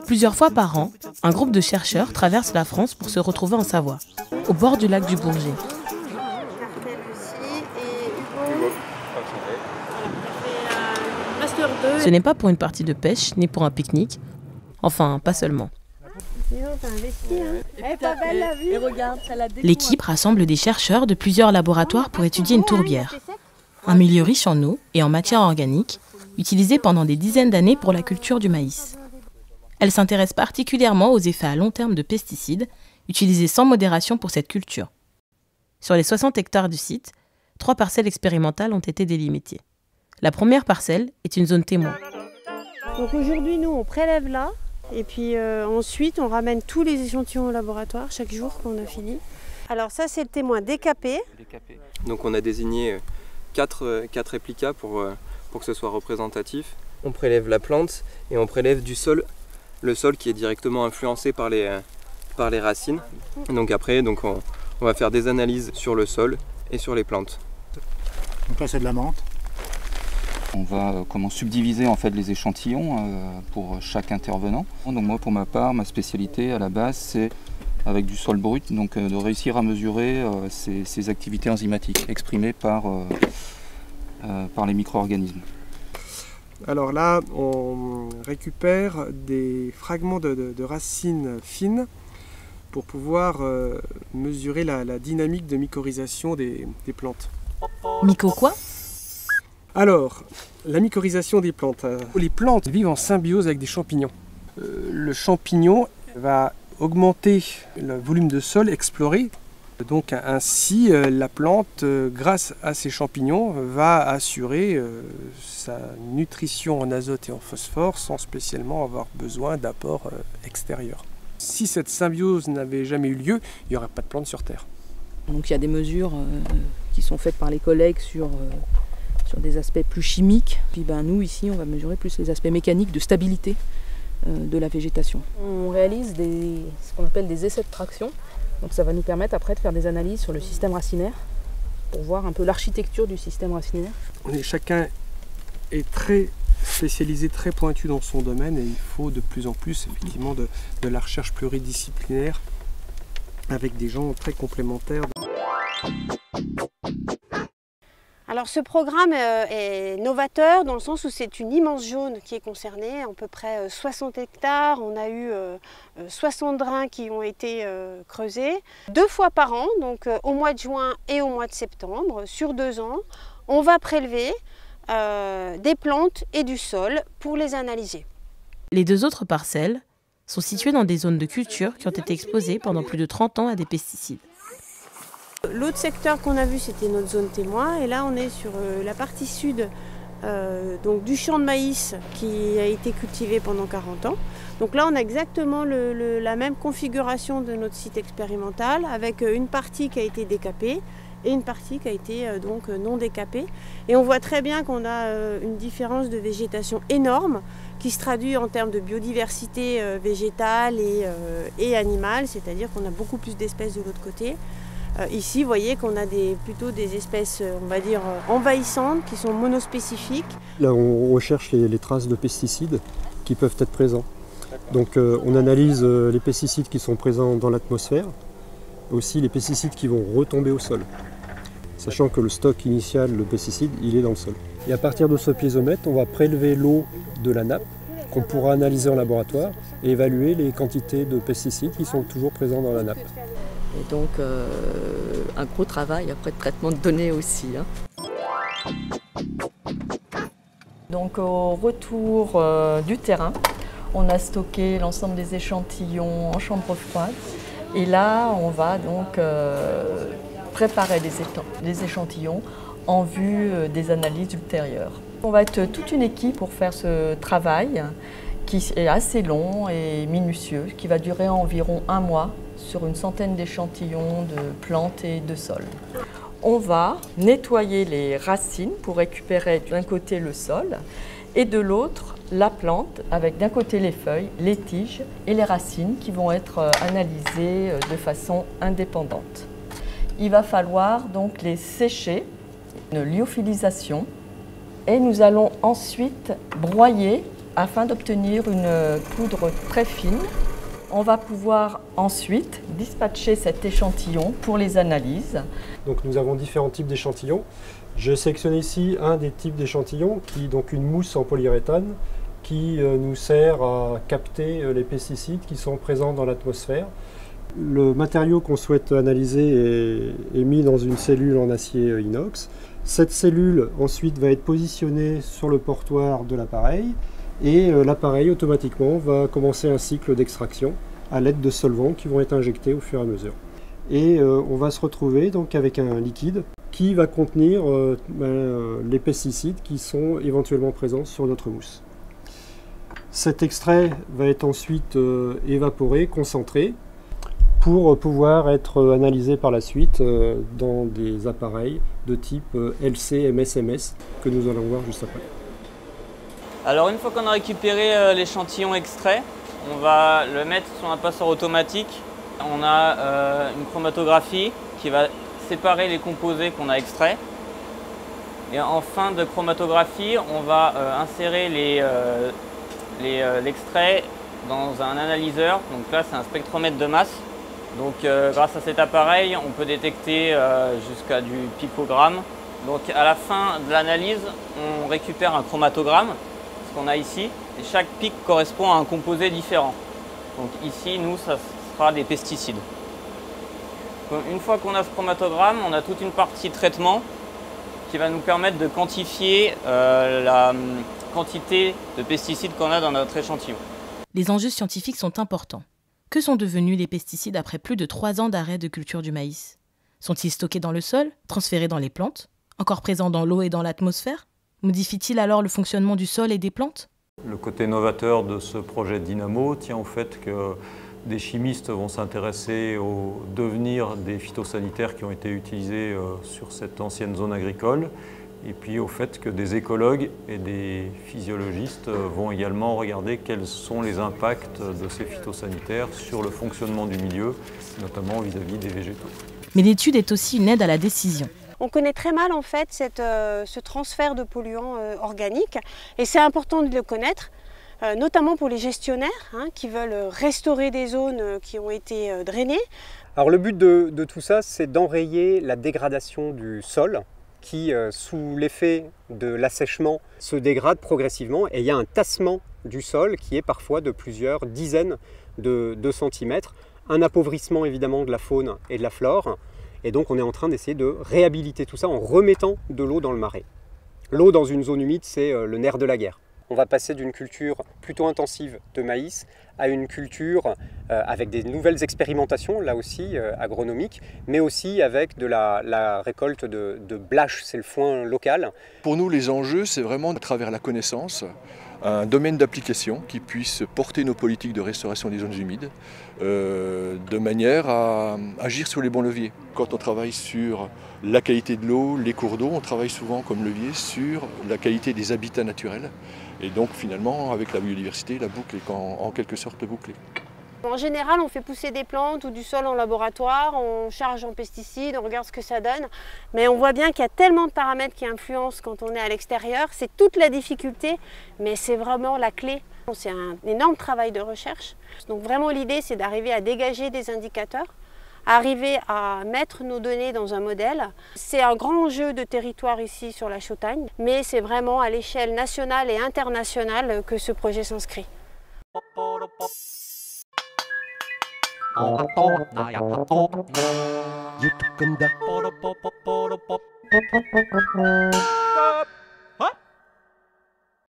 Plusieurs fois par an, un groupe de chercheurs traverse la France pour se retrouver en Savoie, au bord du lac du Bourget. Ce n'est pas pour une partie de pêche, ni pour un pique-nique. Enfin, pas seulement. L'équipe rassemble des chercheurs de plusieurs laboratoires pour étudier une tourbière, un milieu riche en eau et en matière organique, utilisé pendant des dizaines d'années pour la culture du maïs. Elle s'intéresse particulièrement aux effets à long terme de pesticides, utilisés sans modération pour cette culture. Sur les 60 hectares du site, 3 parcelles expérimentales ont été délimitées. La première parcelle est une zone témoin. Donc aujourd'hui, nous, on prélève là, et puis ensuite, on ramène tous les échantillons au laboratoire chaque jour qu'on a fini. Alors ça, c'est le témoin décapé. Donc on a désigné 4 réplicas pour que ce soit représentatif. On prélève la plante et on prélève du sol, le sol qui est directement influencé par les racines. Donc après, on va faire des analyses sur le sol et sur les plantes. Donc là, c'est de la menthe. On va subdiviser en fait les échantillons pour chaque intervenant. Donc moi pour ma part, ma spécialité à la base c'est avec du sol brut, donc de réussir à mesurer ces activités enzymatiques exprimées par les micro-organismes. Alors là, on récupère des fragments de racines fines pour pouvoir mesurer la dynamique de mycorhisation des plantes. Myco quoi ? Alors, la mycorhisation des plantes. Les plantes vivent en symbiose avec des champignons. Le champignon va augmenter le volume de sol exploré. Donc ainsi, la plante, grâce à ces champignons, va assurer sa nutrition en azote et en phosphore sans spécialement avoir besoin d'apports extérieurs. Si cette symbiose n'avait jamais eu lieu, il n'y aurait pas de plantes sur Terre. Donc il y a des mesures qui sont faites par les collègues sur des aspects plus chimiques. Puis nous ici on va mesurer plus les aspects mécaniques de stabilité de la végétation. On réalise ce qu'on appelle des essais de traction. Donc ça va nous permettre après de faire des analyses sur le système racinaire pour voir un peu l'architecture du système racinaire. Chacun est très spécialisé, très pointu dans son domaine et il faut de plus en plus effectivement de la recherche pluridisciplinaire avec des gens très complémentaires. Alors ce programme est novateur dans le sens où c'est une immense zone qui est concernée, à peu près 60 hectares. On a eu 60 drains qui ont été creusés 2 fois par an, donc au mois de juin et au mois de septembre, sur 2 ans. On va prélever des plantes et du sol pour les analyser. Les 2 autres parcelles sont situées dans des zones de culture qui ont été exposées pendant plus de 30 ans à des pesticides. L'autre secteur qu'on a vu, c'était notre zone témoin, et là on est sur la partie sud donc du champ de maïs qui a été cultivé pendant 40 ans. Donc là on a exactement la même configuration de notre site expérimental avec une partie qui a été décapée et une partie qui a été donc non décapée. Et on voit très bien qu'on a une différence de végétation énorme qui se traduit en termes de biodiversité végétale et animale, c'est-à-dire qu'on a beaucoup plus d'espèces de l'autre côté. Ici, vous voyez qu'on a plutôt des espèces, on va dire, envahissantes, qui sont monospécifiques. Là, on recherche les traces de pesticides qui peuvent être présents. Donc, on analyse les pesticides qui sont présents dans l'atmosphère, aussi les pesticides qui vont retomber au sol, sachant que le stock initial de pesticides, il est dans le sol. Et à partir de ce piézomètre, on va prélever l'eau de la nappe qu'on pourra analyser en laboratoire et évaluer les quantités de pesticides qui sont toujours présents dans la nappe. Et donc un gros travail après de traitement de données aussi. Donc au retour du terrain, on a stocké l'ensemble des échantillons en chambre froide. Et là, on va donc préparer les échantillons en vue des analyses ultérieures. On va être toute une équipe pour faire ce travail qui est assez long et minutieux, qui va durer environ 1 mois sur une centaine d'échantillons de plantes et de sols. On va nettoyer les racines pour récupérer d'un côté le sol et de l'autre la plante avec d'un côté les feuilles, les tiges et les racines qui vont être analysées de façon indépendante. Il va falloir donc les sécher, une lyophilisation, et nous allons ensuite broyer afin d'obtenir une poudre très fine. On va pouvoir ensuite dispatcher cet échantillon pour les analyses. Donc nous avons différents types d'échantillons. J'ai sélectionné ici un des types d'échantillons, qui est donc une mousse en polyuréthane, qui nous sert à capter les pesticides qui sont présents dans l'atmosphère. Le matériau qu'on souhaite analyser est mis dans une cellule en acier inox. Cette cellule ensuite va être positionnée sur le portoir de l'appareil et l'appareil automatiquement va commencer un cycle d'extraction à l'aide de solvants qui vont être injectés au fur et à mesure. Et on va se retrouver donc avec un liquide qui va contenir les pesticides qui sont éventuellement présents sur notre mousse. Cet extrait va être ensuite évaporé, concentré, pour pouvoir être analysé par la suite dans des appareils de type LC, MS, que nous allons voir juste après. Alors une fois qu'on a récupéré l'échantillon extrait, on va le mettre sur un passeur automatique. On a une chromatographie qui va séparer les composés qu'on a extraits. Et en fin de chromatographie, on va insérer l'extrait dans un analyseur. Donc là, c'est un spectromètre de masse. Donc grâce à cet appareil, on peut détecter jusqu'à du picogramme. Donc à la fin de l'analyse, on récupère un chromatogramme, ce qu'on a ici. Et chaque pic correspond à un composé différent. Donc ici, nous, ça sera des pesticides. Donc, une fois qu'on a ce chromatogramme, on a toute une partie traitement qui va nous permettre de quantifier la quantité de pesticides qu'on a dans notre échantillon. Les enjeux scientifiques sont importants. Que sont devenus les pesticides après plus de 3 ans d'arrêt de culture du maïs? Sont-ils stockés dans le sol, transférés dans les plantes, encore présents dans l'eau et dans l'atmosphère? Modifient-ils alors le fonctionnement du sol et des plantes? Le côté novateur de ce projet Dynamo tient au fait que des chimistes vont s'intéresser au devenir des phytosanitaires qui ont été utilisés sur cette ancienne zone agricole, et puis au fait que des écologues et des physiologistes vont également regarder quels sont les impacts de ces phytosanitaires sur le fonctionnement du milieu, notamment vis-à-vis des végétaux. Mais l'étude est aussi une aide à la décision. On connaît très mal en fait ce transfert de polluants organiques et c'est important de le connaître, notamment pour les gestionnaires qui veulent restaurer des zones qui ont été drainées. Alors le but de tout ça, c'est d'enrayer la dégradation du sol qui, sous l'effet de l'assèchement, se dégrade progressivement et il y a un tassement du sol qui est parfois de plusieurs dizaines de centimètres, un appauvrissement évidemment de la faune et de la flore. Et donc on est en train d'essayer de réhabiliter tout ça en remettant de l'eau dans le marais. L'eau dans une zone humide, c'est le nerf de la guerre. On va passer d'une culture plutôt intensive de maïs à une culture avec des nouvelles expérimentations, là aussi agronomiques, mais aussi avec de la récolte de blâche, c'est le foin local. Pour nous, les enjeux, c'est vraiment à travers la connaissance, un domaine d'application qui puisse porter nos politiques de restauration des zones humides de manière à agir sur les bons leviers. Quand on travaille sur la qualité de l'eau, les cours d'eau, on travaille souvent comme levier sur la qualité des habitats naturels. Et donc finalement, avec la biodiversité, la boucle est en quelque sorte bouclée. En général, on fait pousser des plantes ou du sol en laboratoire, on charge en pesticides, on regarde ce que ça donne. Mais on voit bien qu'il y a tellement de paramètres qui influencent quand on est à l'extérieur. C'est toute la difficulté, mais c'est vraiment la clé. C'est un énorme travail de recherche. Donc vraiment l'idée, c'est d'arriver à dégager des indicateurs, arriver à mettre nos données dans un modèle. C'est un grand enjeu de territoire ici sur la Chautagne, mais c'est vraiment à l'échelle nationale et internationale que ce projet s'inscrit. YouTube